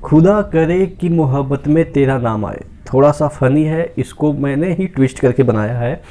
खुदा करे कि मोहब्बत में तेरा नाम आए। थोड़ा सा फनी है, इसको मैंने ही ट्विस्ट करके बनाया है।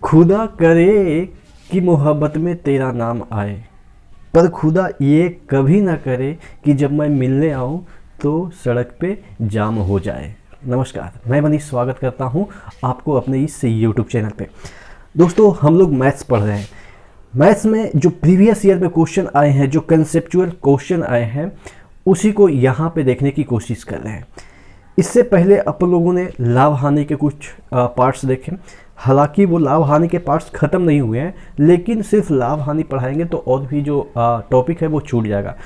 खुदा करे कि मोहब्बत में तेरा नाम आए, पर खुदा ये कभी ना करे कि जब मैं मिलने आऊँ तो सड़क पे जाम हो जाए। नमस्कार, मैं मनीष स्वागत करता हूँ आपको अपने इस यूट्यूब चैनल पे। दोस्तों, हम लोग मैथ्स पढ़ रहे हैं। मैथ्स में जो प्रीवियस ईयर में क्वेश्चन आए हैं, जो कंसेप्चुअल क्वेश्चन आए हैं, उसी को यहाँ पे देखने की कोशिश कर रहे हैं। इससे पहले अपन लोगों ने लाभ हानि के कुछ पार्ट्स देखे। हालांकि वो लाभ हानि के पार्ट्स ख़त्म नहीं हुए हैं, लेकिन सिर्फ लाभ हानि पढ़ाएंगे तो और भी जो टॉपिक है वो छूट जाएगा।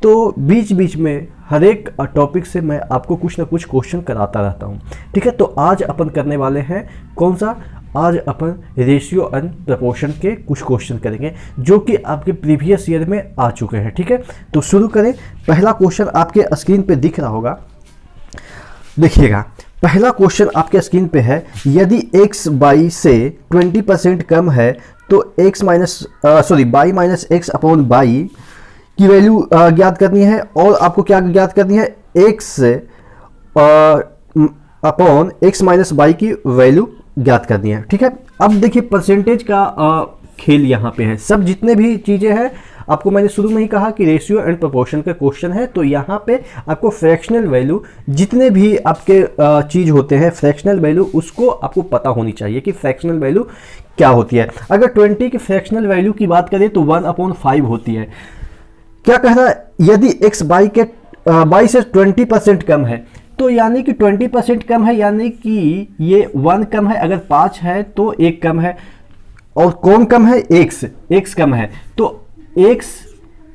तो बीच बीच में हर एक टॉपिक से मैं आपको कुछ ना कुछ क्वेश्चन कराता रहता हूँ। ठीक है, तो आज अपन करने वाले हैं कौन सा? आज अपन रेशियो एंड प्रपोर्शन के कुछ क्वेश्चन करेंगे जो कि आपके प्रीवियस ईयर में आ चुके हैं। ठीक है, तो शुरू करें। पहला क्वेश्चन आपके स्क्रीन पे दिख रहा होगा, देखिएगा। पहला क्वेश्चन आपके स्क्रीन पे है, यदि x y से 20% कम है तो y minus x upon y की वैल्यू ज्ञात करनी है। और आपको क्या ज्ञात करनी है? x upon x minus y की वैल्यू ज्ञात करनी है। ठीक है, अब देखिए परसेंटेज का खेल यहाँ पे है। सब जितने भी चीज़ें हैं, आपको मैंने शुरू में ही कहा कि रेशियो एंड प्रोपोर्शन का क्वेश्चन है, तो यहाँ पे आपको फ्रैक्शनल वैल्यू, जितने भी आपके चीज़ होते हैं फ्रैक्शनल वैल्यू, उसको आपको पता होनी चाहिए कि फ्रैक्शनल वैल्यू क्या होती है। अगर 20 की फ्रैक्शनल वैल्यू की बात करें तो 1/5 होती है। क्या कह रहा है? यदि x y से 20% कम है, तो यानी कि 20% कम है, यानी कि ये 1 कम है। अगर 5 है तो 1 कम है। और कौन कम है? x कम है। तो x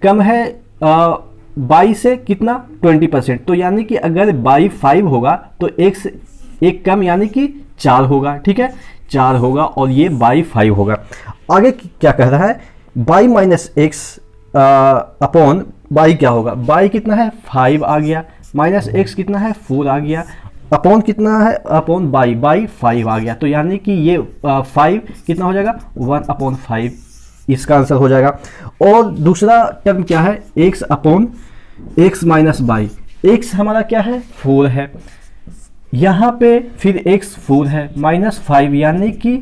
कम है y से कितना? 20%। तो यानी कि अगर y 5 होगा तो x 1 कम यानी कि 4 होगा। ठीक है, 4 होगा और ये y 5 होगा। आगे क्या कह रहा है? y minus x upon y क्या होगा? y कितना है? 5 आ गया। माइनस x कितना है? 4 आ गया। अपॉन कितना है? अपॉन y 5 आ गया। तो यानी कि ये 5 कितना हो जाएगा? 1/5 इसका आंसर हो जाएगा। और दूसरा टर्म क्या है? x upon x minus y। x हमारा क्या है? 4 है। यहाँ पे फिर x 4 है, माइनस 5 यानी कि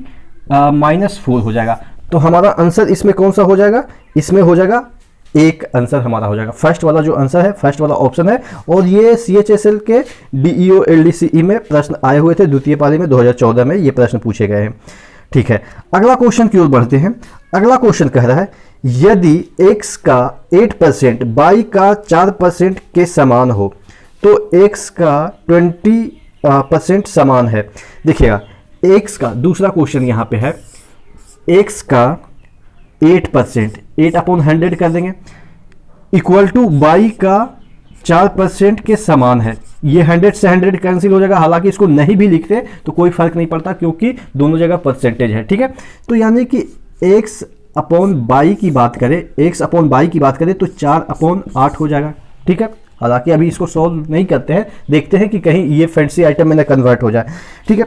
-4 हो जाएगा। तो हमारा आंसर इसमें कौन सा हो जाएगा? इसमें हो जाएगा एक आंसर हमारा हो जाएगा। फर्स्ट वाला जो आंसर है, फर्स्ट वाला ऑप्शन है। और ये CHSL के DEO LDCE में प्रश्न आए हुए थे, द्वितीय पाली में 2014 में ये प्रश्न पूछे गए हैं। ठीक है, अगला क्वेश्चन की ओर बढ़ते हैं। अगला क्वेश्चन कह रहा है, यदि x का 8% y का 4% के समान हो तो x का 20% समान है। देखिएगा, x का दूसरा क्वेश्चन यहाँ पे है, x का 8%, 8/100 कर देंगे, इक्वल टू y का 4% के समान है। ये 100 से 100 कैंसिल हो जाएगा। हालांकि इसको नहीं भी लिखते तो कोई फर्क नहीं पड़ता, क्योंकि दोनों जगह परसेंटेज है। ठीक है, तो यानी कि x अपॉन y की बात करें, x अपॉन y की बात करें तो 4/8 हो जाएगा। ठीक है, हालांकि अभी इसको सॉल्व नहीं करते हैं, देखते हैं कि कहीं ये फैंसी आइटम में ना कन्वर्ट हो जाए। ठीक है,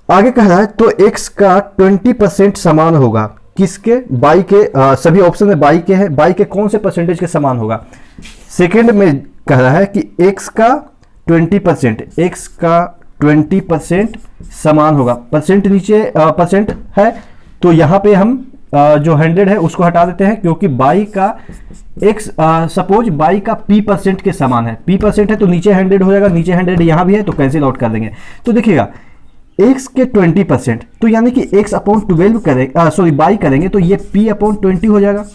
आगे कह रहा है, तो x का 20% समान होगा किसके? y के। सभी ऑप्शन में y के है। y के कौन से परसेंटेज के समान होगा? सेकंड में कह रहा है कि x का 20% समान होगा। परसेंट नीचे परसेंट है, तो यहाँ पे हम जो 100 है उसको हटा देते हैं, क्योंकि y का x सपोज y का p% के समान है। p% है तो नीचे 100 हो जाएगा, नीचे 100 यहाँ भी है तो कैंसिल आउट कर देंगे। तो देखिएगा, x के 20%, तो यानी कि x अपॉन 12 करेंगे, y करेंगे तो ये p/20 हो जाएगा।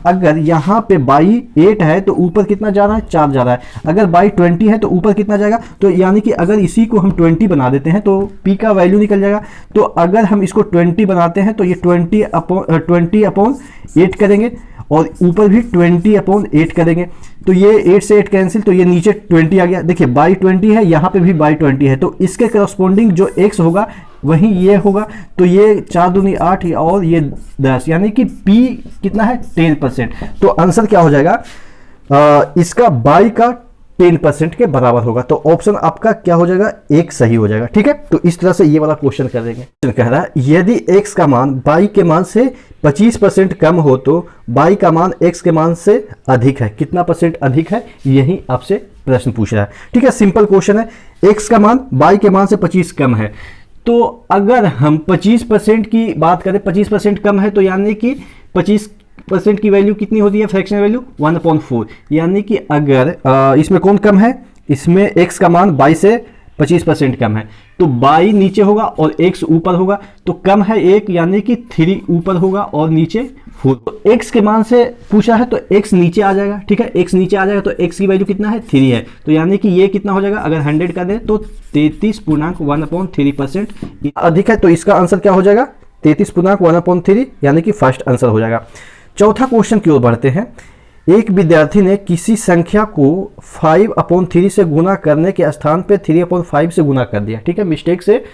अगर यहाँ पे y 8 है तो ऊपर कितना जा रहा है? 4 जा रहा है। अगर y 20 है तो ऊपर कितना जाएगा? तो यानी कि अगर इसी को हम 20 बना देते हैं तो p का वैल्यू निकल जाएगा। तो अगर हम इसको 20 बनाते हैं तो ये 20/8 करेंगे और ऊपर भी 20/8 करेंगे। तो ये 8 से 8 कैंसिल, तो ये नीचे 20 आ गया। देखिए, y 20 है, यहाँ पे भी y 20 है, तो इसके करस्पॉन्डिंग जो x होगा वही ये होगा। तो ये 4 दूनी 8 और ये 10, यानी कि p कितना है? 10%। तो आंसर क्या हो जाएगा? इसका y का 10% के बराबर होगा। तो ऑप्शन आपका क्या हो जाएगा? एक सही हो जाएगा। ठीक है, तो इस तरह से ये वाला क्वेश्चन करेंगे। कह रहा है यदि x का मान y के मान से 25% कम हो तो y का मान x के मान से अधिक है। कितना परसेंट अधिक है, यही आपसे प्रश्न पूछ रहा है। ठीक है, सिंपल क्वेश्चन है। x का मान y के मान से 25 कम है, तो अगर हम 25% की बात करें, 25% कम है तो यानी कि 25% की वैल्यू कितनी होती है, फ्रैक्शनल वैल्यू 1/4। यानी कि अगर इसमें कौन कम है, इसमें x का मान y से 25% कम है, तो y नीचे होगा और x ऊपर होगा, तो कम है 1 यानी कि 3 ऊपर होगा और नीचे 4। तो x के मान से पूछा है तो x नीचे आ जाएगा। ठीक है, x नीचे आ जाएगा तो x की वैल्यू कितना है, 3 है, तो यानी कि ये कितना हो जाएगा, अगर 100 का दे तो 33.1/3% अधिक है। तो इसका आंसर क्या हो जाएगा, 33.1/3, यानी कि फर्स्ट आंसर हो जाएगा। चौथा क्वेश्चन की ओर बढ़ते हैं। एक विद्यार्थी ने किसी संख्या को 5/3 से गुना करने के स्थान पे 3/5 से गुना कर दिया। ठीक है, मिस्टेक से,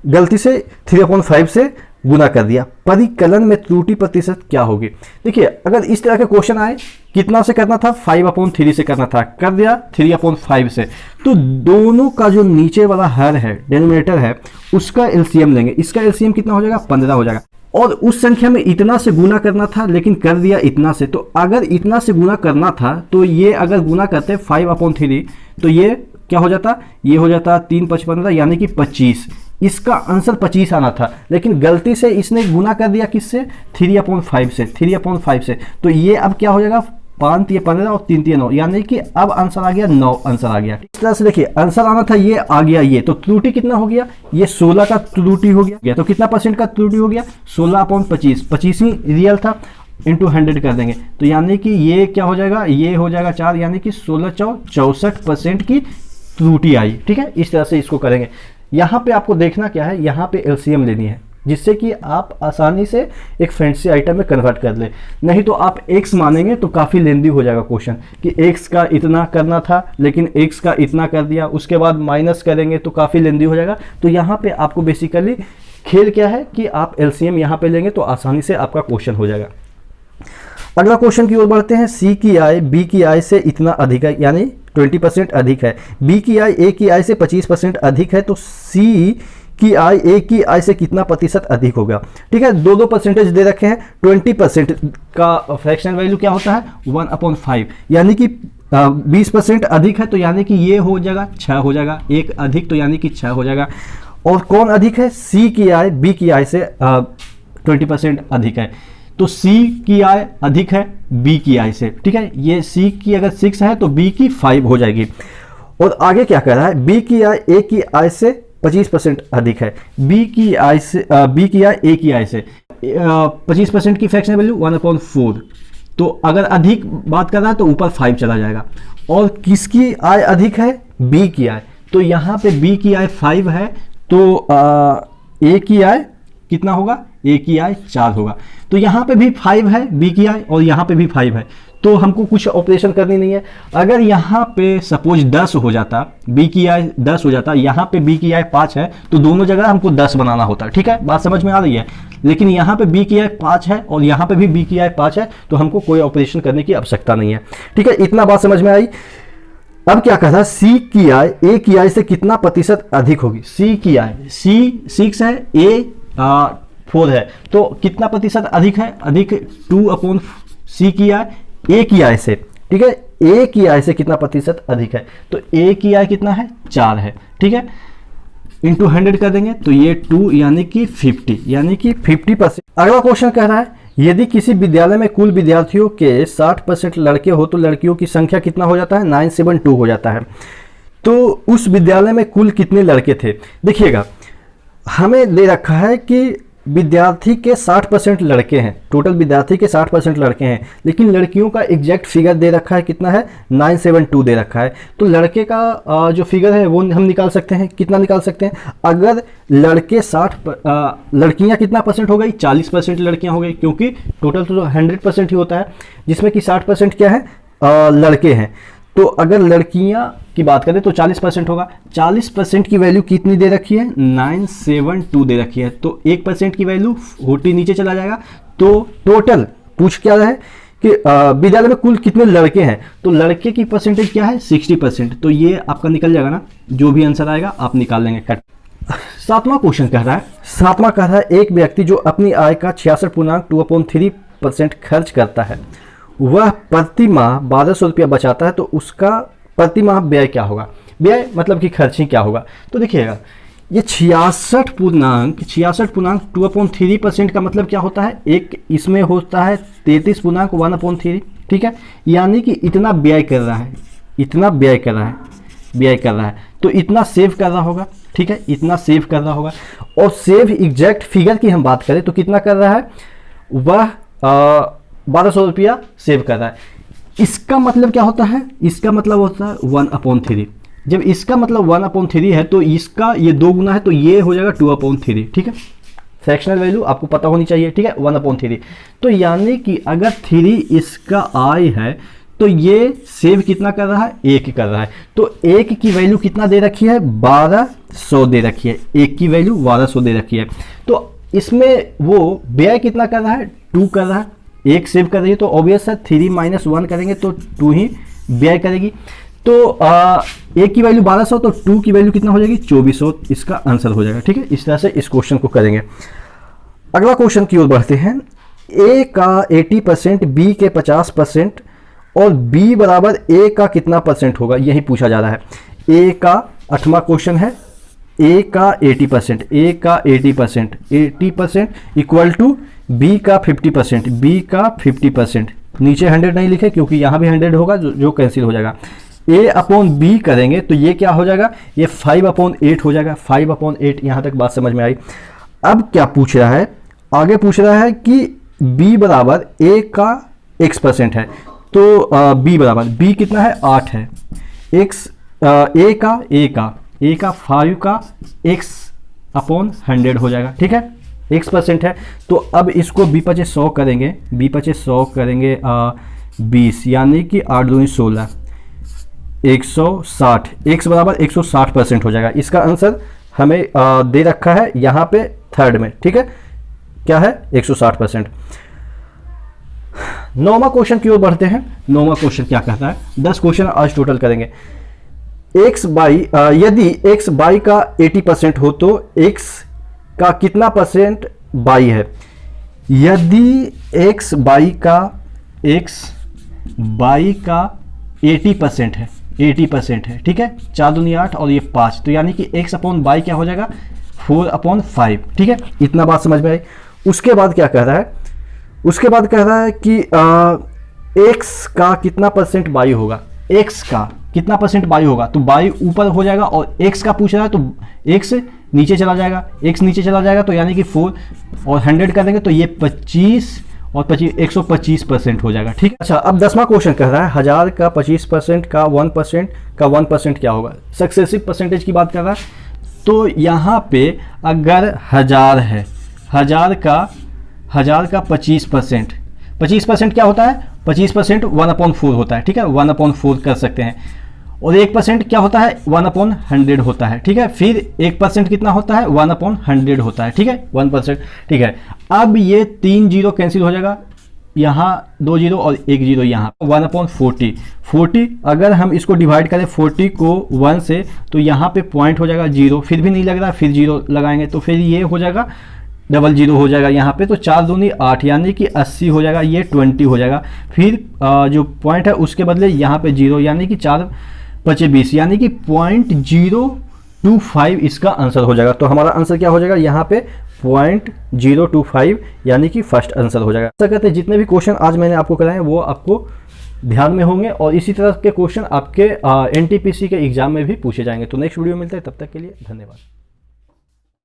गलती से 3/5 से गुना कर दिया। परिकलन में त्रुटि प्रतिशत क्या होगी। देखिए, अगर इस तरह के क्वेश्चन आए, कितना से करना था, 5/3 से करना था, कर दिया 3/5 से, तो दोनों का जो नीचे वाला हर है, डिनोमिनेटर है, उसका एलसीएम लेंगे। इसका एलसीएम कितना हो जाएगा, 15 हो जाएगा। और उस संख्या में इतना से गुना करना था लेकिन कर दिया इतना से, तो अगर इतना से गुना करना था तो ये अगर गुना करते 5/3 तो ये क्या हो जाता, ये हो जाता 3×5=15 यानी कि 25। इसका आंसर 25 आना था, लेकिन गलती से इसने गुना कर दिया किससे, 3/5 से, तो ये अब क्या हो जाएगा, 5 × 15 और 3 × 9, यानी कि अब आंसर आ गया 9 आंसर आ गया। इस तरह से देखिए, आंसर आना था, ये आ गया, ये तो त्रुटि कितना हो गया, ये 16 का त्रुटि हो गया। तो कितना परसेंट का त्रुटि हो गया, 16/25, 25 ही रियल था, इंटू 100 कर देंगे, तो यानी कि ये क्या हो जाएगा, ये हो जाएगा 4, यानी कि 16/64% की त्रुटि आई। ठीक है, इस तरह से इसको करेंगे। यहाँ पे आपको देखना क्या है, यहाँ पे एलसीएम लेनी है, जिससे कि आप आसानी से एक फैंसी आइटम में कन्वर्ट कर ले। नहीं तो आप x मानेंगे तो काफ़ी लेंदी हो जाएगा क्वेश्चन, कि x का इतना करना था लेकिन x का इतना कर दिया, उसके बाद माइनस करेंगे तो काफ़ी लेंदी हो जाएगा। तो यहाँ पे आपको बेसिकली खेल क्या है कि आप एलसीएम यहाँ पे लेंगे तो आसानी से आपका क्वेश्चन हो जाएगा। अगला क्वेश्चन की ओर बढ़ते हैं। C की आय B की आय से इतना अधिक है, यानी 20% अधिक है। B की आय A की आय से 25% अधिक है, तो C की आय A की आय से कितना प्रतिशत अधिक होगा। ठीक है, दो परसेंटेज दे रखे हैं। 20% का फ्रैक्शनल वैल्यू क्या होता है, 1/5, यानी कि 20% अधिक है, तो यानी कि ये हो जाएगा 6 हो जाएगा, एक अधिक तो यानी कि 6 हो जाएगा। और कौन अधिक है, C की आय B की आय से 20% अधिक है, तो C की आय अधिक है B की आय से। ठीक है, ये C की अगर 6 है तो B की 5 हो जाएगी। और आगे क्या कह रहा है, B की आय A की आय से 25% अधिक है, B की आय A की आय से 25% की फ्रैक्शनल वैल्यू 1/4, तो अगर अधिक बात कर रहा है तो ऊपर 5 चला जाएगा। और किसकी आय अधिक है, B की आय, तो यहाँ पे B की आय 5 है, तो A की आय कितना होगा, A की आय 4 होगा। तो यहाँ पे भी 5 है B की आय और यहाँ पे भी 5 है, तो हमको कुछ ऑपरेशन करनी नहीं है। अगर यहाँ पे सपोज 10 हो जाता, B की आय 10 हो जाता, यहाँ पे B की आय 5 है, तो दोनों जगह हमको 10 बनाना होता। ठीक है, बात समझ में आ रही है। लेकिन यहाँ पे B की आय 5 है और यहाँ पे भी B की आय 5 है, तो हमको कोई ऑपरेशन करने की आवश्यकता नहीं है। ठीक है, इतना बात समझ में आई। अब क्या कहा था, C की आय A की आय से कितना प्रतिशत अधिक होगी। C की आय, C 6 है, A 4 है, तो कितना प्रतिशत अधिक है, अधिक 2/C की आय A की आय से। ठीक है, A की आय से कितना प्रतिशत अधिक है, तो A की आय कितना है, 4 है। ठीक है, इंटू 100 कर देंगे तो ये 2 यानी कि 50, यानी कि 50%। अगला क्वेश्चन कह रहा है, यदि किसी विद्यालय में कुल विद्यार्थियों के 60% लड़के हो तो लड़कियों की संख्या कितना हो जाता है, 972 हो जाता है। तो उस विद्यालय में कुल कितने लड़के थे। देखिएगा, हमें दे रखा है कि विद्यार्थी के 60% लड़के हैं, टोटल विद्यार्थी के 60% लड़के हैं, लेकिन लड़कियों का एग्जैक्ट फिगर दे रखा है, कितना है, 972 दे रखा है। तो लड़के का जो फिगर है वो हम निकाल सकते हैं, कितना निकाल सकते हैं, अगर लड़के 60 लड़कियां कितना परसेंट हो गई, 40% लड़कियां हो गई, क्योंकि टोटल तो 100% ही होता है, जिसमें कि 60% क्या है, लड़के हैं। तो अगर लड़कियां की बात करें तो 40% होगा। 40% की वैल्यू कितनी दे रखी है, 972 दे रखी है, तो 1% की वैल्यू 40 नीचे चला जाएगा। तो टोटल पूछ क्या रहा है कि विद्यालय में कुल कितने लड़के हैं, तो लड़के की परसेंटेज क्या है, 60%, तो ये आपका निकल जाएगा ना, जो भी आंसर आएगा आप निकाल लेंगे कट। सातवां क्वेश्चन कह रहा है, एक व्यक्ति जो अपनी आय का 66.2/3% खर्च करता है, वह प्रति माह 1200 रुपया बचाता है, तो उसका प्रति माह व्यय क्या होगा, व्यय मतलब कि खर्च ही क्या होगा। तो देखिएगा ये 66.66 2/3% का मतलब क्या होता है, एक इसमें होता है 33.1/3, ठीक है, यानी कि इतना व्यय कर रहा है, इतना व्यय कर रहा है, व्यय कर रहा है, तो इतना सेव कर रहा होगा, ठीक है, इतना सेव कर रहा होगा। और सेव एग्जैक्ट फिगर की हम बात करें तो कितना कर रहा है, वह 1200 रुपया सेव कर रहा है। इसका मतलब क्या होता है, इसका मतलब होता है 1/3। जब इसका मतलब 1/3 है तो इसका ये 2 गुना है तो ये हो जाएगा 2/3, ठीक है। फ्रैक्शनल वैल्यू आपको पता होनी चाहिए, ठीक है, 1/3। तो यानी कि अगर 3 इसका आई है तो ये सेव कितना कर रहा है, 1 कर रहा है। तो 1 की वैल्यू कितना दे रखी है, 1200 दे रखी है, 1 की वैल्यू 1200 दे रखी है। तो इसमें वो व्यय कितना कर रहा है, 2 कर रहा है, 1 सेव कर रही है, तो ऑब्वियस है 3 - 1 करेंगे तो 2 ही व्यय करेगी। तो 1 की वैल्यू 1200 तो 2 की वैल्यू कितना हो जाएगी, 2400, इसका आंसर हो जाएगा, ठीक है। इस तरह से इस क्वेश्चन को करेंगे। अगला क्वेश्चन की ओर बढ़ते हैं। ए का 80%, बी के 50% और बी बराबर ए का कितना परसेंट होगा, यही पूछा जा रहा है। ए का 8वां क्वेश्चन है, ए का 80%, ए का 80%, 80% इक्वल टू बी का 50%, बी का 50%। नीचे 100 नहीं लिखे क्योंकि यहाँ भी 100 होगा जो कैंसिल हो जाएगा। A/B करेंगे तो ये क्या हो जाएगा, ये 5/8 हो जाएगा, 5/8। यहाँ तक बात समझ में आई। अब क्या पूछ रहा है, आगे पूछ रहा है कि B बराबर A का x% है, तो B बराबर B कितना है, 8 है, x A का 5 का x/100 हो जाएगा, ठीक है, x% है। तो अब इसको B × 100 करेंगे, B × 100 करेंगे 20, यानी कि 8 दूनी 16, 160, x बराबर 160% हो जाएगा। इसका आंसर हमें दे रखा है यहाँ पे थर्ड में, ठीक है, क्या है, 160%। 9वां क्वेश्चन की ओर बढ़ते हैं। 9वां क्वेश्चन क्या कहता है, 10 क्वेश्चन आज टोटल करेंगे। यदि x बाई का 80% हो तो x का कितना परसेंट बाई है। यदि x बाई का 80% है, 80% है, ठीक है, 4 दूनी 8 और ये 5, तो यानी कि x/बाई क्या हो जाएगा, 4/5, ठीक है। इतना बात समझ में आई। उसके बाद क्या कह रहा है, उसके बाद कह रहा है कि x का कितना परसेंट बाई होगा, x का कितना परसेंट बाई होगा, तो बाई ऊपर हो जाएगा और x का पूछ रहा है तो x नीचे चला जाएगा, x नीचे चला जाएगा, तो यानी कि 4 और 100 कर देंगे तो ये 25 और 25 125% हो जाएगा, ठीक है। अच्छा, अब 10वां क्वेश्चन कह रहा है 1000 का 25% का 1% का 1% क्या होगा। सक्सेसिव परसेंटेज की बात कर रहा है। तो यहाँ पे अगर 1000 है, 1000 का 25% क्या होता है, 25% 1/4 होता है, ठीक है, 1/4 कर सकते हैं। और 1% क्या होता है, 1/100 होता है, ठीक है। फिर 1% कितना होता है, 1/100 होता है, ठीक है, 1%, ठीक है। अब ये 3 जीरो कैंसिल हो जाएगा, यहाँ 2 जीरो और 1 जीरो, यहाँ 1/40। 40 अगर हम इसको डिवाइड करें 40 को 1 से तो यहाँ पे पॉइंट हो जाएगा 0, फिर भी नहीं लग रहा, फिर 0 लगाएंगे तो फिर ये हो जाएगा 00 हो जाएगा यहाँ पे, तो 4 दूनी 8 यानी कि 80 हो जाएगा, ये 20 हो जाएगा। फिर जो पॉइंट है उसके बदले यहाँ पे 0 यानी कि 4 × 5 = 20 यानी कि 0.025 इसका आंसर हो जाएगा। तो हमारा आंसर क्या हो जाएगा, यहाँ पे 0.025 यानी कि फर्स्ट आंसर हो जाएगा। ऐसा कहते हैं जितने भी क्वेश्चन आज मैंने आपको कराए वो आपको ध्यान में होंगे और इसी तरह के क्वेश्चन आपके NTPC के एग्जाम में भी पूछे जाएंगे। तो नेक्स्ट वीडियो मिलते हैं, तब तक के लिए धन्यवाद।